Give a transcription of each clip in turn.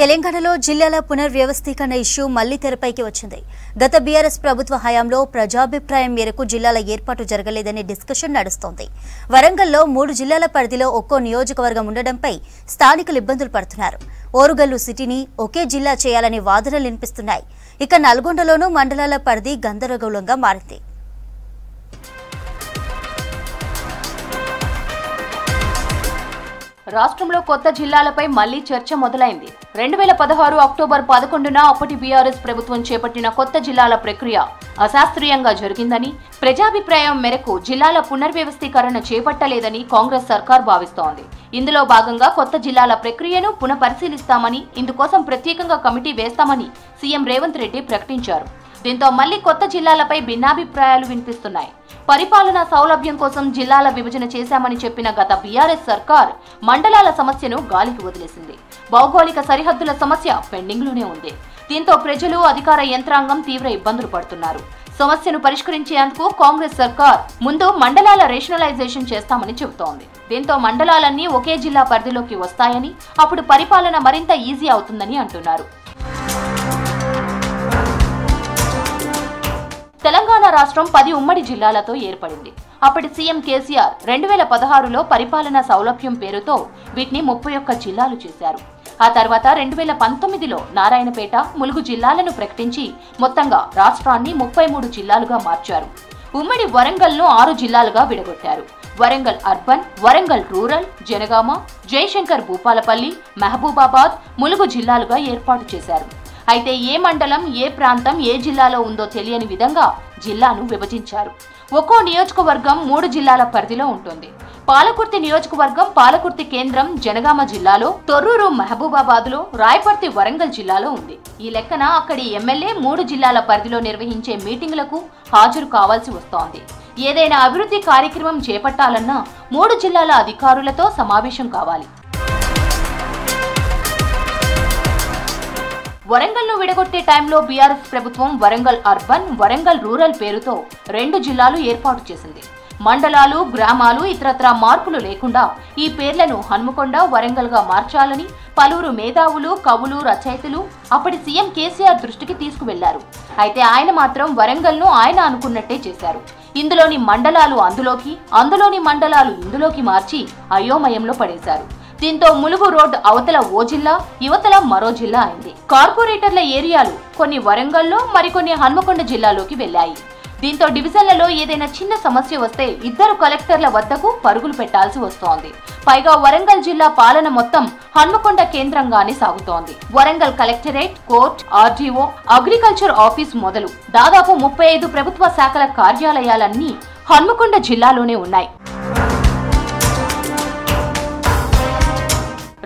తెలంగాణలో జిల్లాల పునర్వ్యవస్థీకరణ ఇష్యూ మళ్లీ తెరపైకి వచ్చింది. గత బీఆర్ఎస్ ప్రభుత్వ హయాంలో ప్రజాభిప్రాయం మేరకు జిల్లాల ఏర్పాటు జరగలేదనే డిస్కషన్ నడుస్తోంది. వరంగల్లో 3 జిల్లాల పరిధిలో ఒక్కో నియోజకవర్గం ఉండడంపై స్థానికులు ఇబ్బందులు పడుతున్నారు. ఓరుగల్లు సిటీని ఒకే జిల్లా చేయాలనే వాదనలు వినిపిస్తున్నాయి. ఇక నల్గొండలోనూ మండలాల పరిధి గందరగోళంగా మారింది. రాష్ట్రంలో కొత్త జిల్లాలపై మళ్లీ చర్చ మొదలైంది. 2016 అక్టోబర్ 11న అప్పటి బీఆర్ఎస్ ప్రభుత్వం చేపట్టిన కొత్త జిల్లాల ప్రక్రియ అశాస్త్రీయంగా జరిగిందని, ప్రజాభిప్రాయం మేరకు జిల్లాల పునర్వ్యవస్థీకరణ చేపట్టలేదని కాంగ్రెస్ సర్కార్ భావిస్తోంది. ఇందులో భాగంగా కొత్త జిల్లాల ప్రక్రియను పునఃపరిశీలిస్తామని, ఇందుకోసం ప్రత్యేకంగా కమిటీ వేస్తామని సీఎం రేవంత్ రెడ్డి ప్రకటించారు. దీంతో మళ్లీ కొత్త జిల్లాలపై భిన్నాభిప్రాయాలు వినిపిస్తున్నాయి. పరిపాలనా సౌలభ్యం కోసం జిల్లాల విభజన చేశామని చెప్పిన గత బీఆర్ఎస్ సర్కార్ మండలాల సమస్యను గాలికి వదిలేసింది. భౌగోళిక సరిహద్దుల సమస్య పెండింగ్లోనే ఉంది. దీంతో ప్రజలు, అధికార యంత్రాంగం తీవ్ర ఇబ్బందులు పడుతున్నారు. సమస్యను పరిష్కరించేందుకు కాంగ్రెస్ సర్కార్ ముందు మండలాల రేషనలైజేషన్ చేస్తామని చెబుతోంది. దీంతో మండలాలన్నీ ఒకే జిల్లా పరిధిలోకి వస్తాయని, అప్పుడు పరిపాలన మరింత ఈజీ అవుతుందని అంటున్నారు. తెలంగాణ రాష్ట్రం 10 ఉమ్మడి జిల్లాలతో ఏర్పడింది. అప్పటి సీఎం కేసీఆర్ 2016లో పరిపాలనా సౌలభ్యం పేరుతో వీటిని 31 జిల్లాలు చేశారు. ఆ తర్వాత 2019లో నారాయణపేట, ములుగు జిల్లాలను ప్రకటించి మొత్తంగా రాష్ట్రాన్ని 33 జిల్లాలుగా మార్చారు. ఉమ్మడి వరంగల్ను 6 జిల్లాలుగా విడగొట్టారు. వరంగల్ అర్బన్, వరంగల్ రూరల్, జనగామ, జయశంకర్ భూపాలపల్లి, మహబూబాబాద్, ములుగు జిల్లాలుగా ఏర్పాటు చేశారు. అయితే ఏ మండలం, ఏ ప్రాంతం ఏ జిల్లాలో ఉందో తెలియని విధంగా జిల్లాను విభజించారు. ఒక్కో నియోజకవర్గం 3 జిల్లాల పరిధిలో ఉంటుంది. పాలకుర్తి నియోజకవర్గం పాలకుర్తి కేంద్రం జనగామ జిల్లాలో, తొర్రూరు మహబూబాబాద్లో, రాయపర్తి వరంగల్ జిల్లాలో ఉంది. ఈ లెక్కన అక్కడి ఎమ్మెల్యే 3 జిల్లాల పరిధిలో నిర్వహించే మీటింగులకు హాజరు కావాల్సి వస్తోంది. ఏదైనా అభివృద్ధి కార్యక్రమం చేపట్టాలన్నా 3 జిల్లాల అధికారులతో సమావేశం కావాలి. వరంగల్ను విడగొట్టే టైంలో బీఆర్ఎస్ ప్రభుత్వం వరంగల్ అర్బన్, వరంగల్ రూరల్ పేరుతో 2 జిల్లాలు ఏర్పాటు చేసింది. మండలాలు, గ్రామాలు ఇతరత్రా మార్పులు లేకుండా ఈ పేర్లను హన్మకొండ, వరంగల్ గా మార్చాలని పలువురు మేధావులు, కవులు, రచయితలు అప్పటి సీఎం కేసీఆర్ దృష్టికి తీసుకువెళ్లారు. అయితే ఆయన మాత్రం వరంగల్ను ఆయన అనుకున్నట్టే చేశారు. ఇందులోని మండలాలు అందులోకి, అందులోని మండలాలు ఇందులోకి మార్చి అయోమయంలో పడేశారు. దీంతో ములుగు రోడ్ అవతల ఓ జిల్లా, యువతల మరో జిల్లా అయింది. కార్పొరేటర్ల ఏరియాలు కొన్ని వరంగల్లో, మరికొన్ని హన్మకొండ జిల్లాలోకి వెళ్లాయి. దీంతో డివిజన్లలో ఏదైనా చిన్న సమస్య వస్తే 2 కలెక్టర్ల వద్దకు పరుగులు పెట్టాల్సి వస్తోంది. పైగా వరంగల్ జిల్లా పాలన మొత్తం హన్మకొండ కేంద్రంగానే సాగుతోంది. Warangal collectorate, court, RDO, agriculture office మొదలు దాదాపు 35 ప్రభుత్వ శాఖల కార్యాలయాలన్నీ హన్మకొండ జిల్లాలోనే ఉన్నాయి.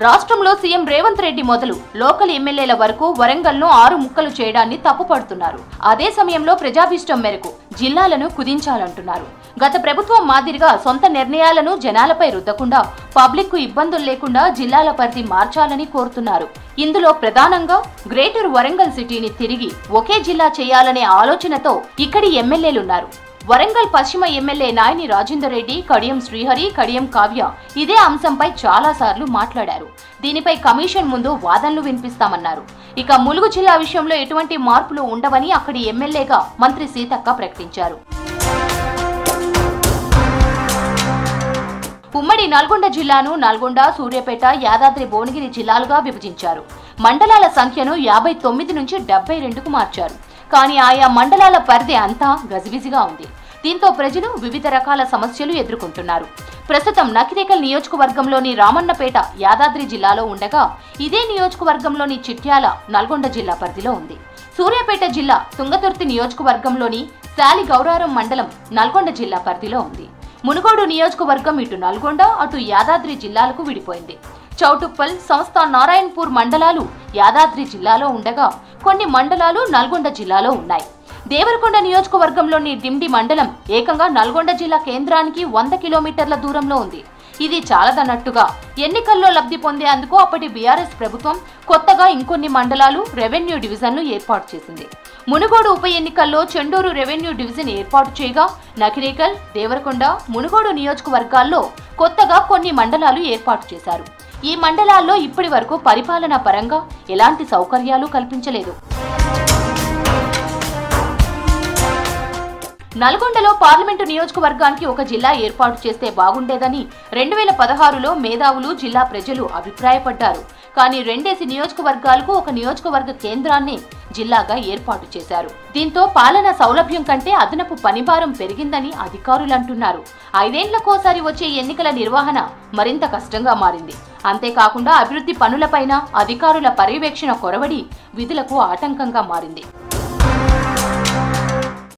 రాష్ట్రంలో సీఎం రేవంత్ రెడ్డి మొదలు లోకల్ ఎమ్మెల్యేల వరకు వరంగల్ను 6 ముక్కలు చేయడాన్ని తప్పుపడుతున్నారు. అదే సమయంలో ప్రజాభిష్టం మేరకు జిల్లాలను కుదించాలంటున్నారు. గత ప్రభుత్వం మాదిరిగా సొంత నిర్ణయాలను జనాలపై రుద్దకుండా, పబ్లిక్ కు ఇబ్బందులు లేకుండా జిల్లాల పరిధి మార్చాలని కోరుతున్నారు. ఇందులో ప్రధానంగా గ్రేటర్ వరంగల్ సిటీని తిరిగి ఒకే జిల్లా చేయాలనే ఆలోచనతో ఇక్కడి ఎమ్మెల్యేలున్నారు. వరంగల్ పశ్చిమ ఎమ్మెల్యే నాయని రాజేందర్ రెడ్డి, కడియం శ్రీహరి, కడియం కావ్య ఇదే అంశంపై చాలా సార్లు మాట్లాడారు. దీనిపై కమిషన్ ముందు వాదనలు వినిపిస్తామన్నారు. ఇక ములుగు జిల్లా విషయంలో ఎటువంటి మార్పులు ఉండవని అక్కడి ఎమ్మెల్యేగా మంత్రి సీతక్క ప్రకటించారు. ఉమ్మడి నల్గొండ జిల్లాను నల్గొండ, సూర్యాపేట, యాదాద్రి భువనగిరి జిల్లాలుగా విభజించారు. మండలాల సంఖ్యను 59 నుంచి 72కు మార్చారు. కానీ ఆయా మండలాల పరిధి అంతా గజిబిజిగా ఉంది. దీంతో ప్రజలు వివిధ రకాల సమస్యలు ఎదుర్కొంటున్నారు. ప్రస్తుతం నకిరేకల్ నియోజకవర్గంలోని రామన్నపేట యాదాద్రి జిల్లాలో ఉండగా, ఇదే నియోజకవర్గంలోని చిట్యాల నల్గొండ జిల్లా పరిధిలో ఉంది. సూర్యాపేట జిల్లా తుంగతుర్తి నియోజకవర్గంలోని శాలి గౌరారం మండలం నల్గొండ జిల్లా పరిధిలో ఉంది. మునుగోడు నియోజకవర్గం ఇటు నల్గొండ, అటు యాదాద్రి జిల్లాలకు విడిపోయింది. చౌటుప్పల్, సంస్థ, నారాయణపూర్ మండలాలు యాదాద్రి జిల్లాలో ఉండగా, కొన్ని మండలాలు నల్గొండ జిల్లాలో ఉన్నాయి. దేవరకొండ నియోజకవర్గంలోని దిండి మండలం ఏకంగా నల్గొండ జిల్లా కేంద్రానికి 100 కిలోమీటర్ల దూరంలో ఉంది. ఇది చాలదన్నట్టుగా ఎన్నికల్లో లబ్ధి పొందేందుకు అప్పటి బీఆర్ఎస్ ప్రభుత్వం కొత్తగా ఇంకొన్ని మండలాలు రెవెన్యూ డివిజన్లు ఏర్పాటు చేసింది. మునుగోడు ఉప ఎన్నికల్లో చెండూరు రెవెన్యూ డివిజన్ ఏర్పాటు చేయగా నకిరేకల్, దేవరకొండ, మునుగోడు నియోజకవర్గాల్లో కొత్తగా కొన్ని మండలాలు ఏర్పాటు చేశారు. ఈ మండలాల్లో ఇప్పటి వరకు పరిపాలనా పరంగా ఎలాంటి సౌకర్యాలు కల్పించలేదు. నల్గొండలో పార్లమెంటు నియోజకవర్గానికి ఒక జిల్లా ఏర్పాటు చేస్తే బాగుండేదని 2016లో మేధావులు, జిల్లా ప్రజలు అభిప్రాయపడ్డారు. కానీ 2 నియోజకవర్గాలకు ఒక నియోజకవర్గ కేంద్రాన్ని జిల్లాగా ఏర్పాటు చేశారు. దీంతో పాలనా సౌలభ్యం కంటే అదనపు పనిభారం పెరిగిందని అధికారులు అంటున్నారు. 5 ఏళ్లకోసారి వచ్చే ఎన్నికల నిర్వహణ మరింత కష్టంగా మారింది. అంతేకాకుండా అభివృద్ధి పనులపైన అధికారుల పర్యవేక్షణ కొరవడి విధులకు ఆటంకంగా మారింది.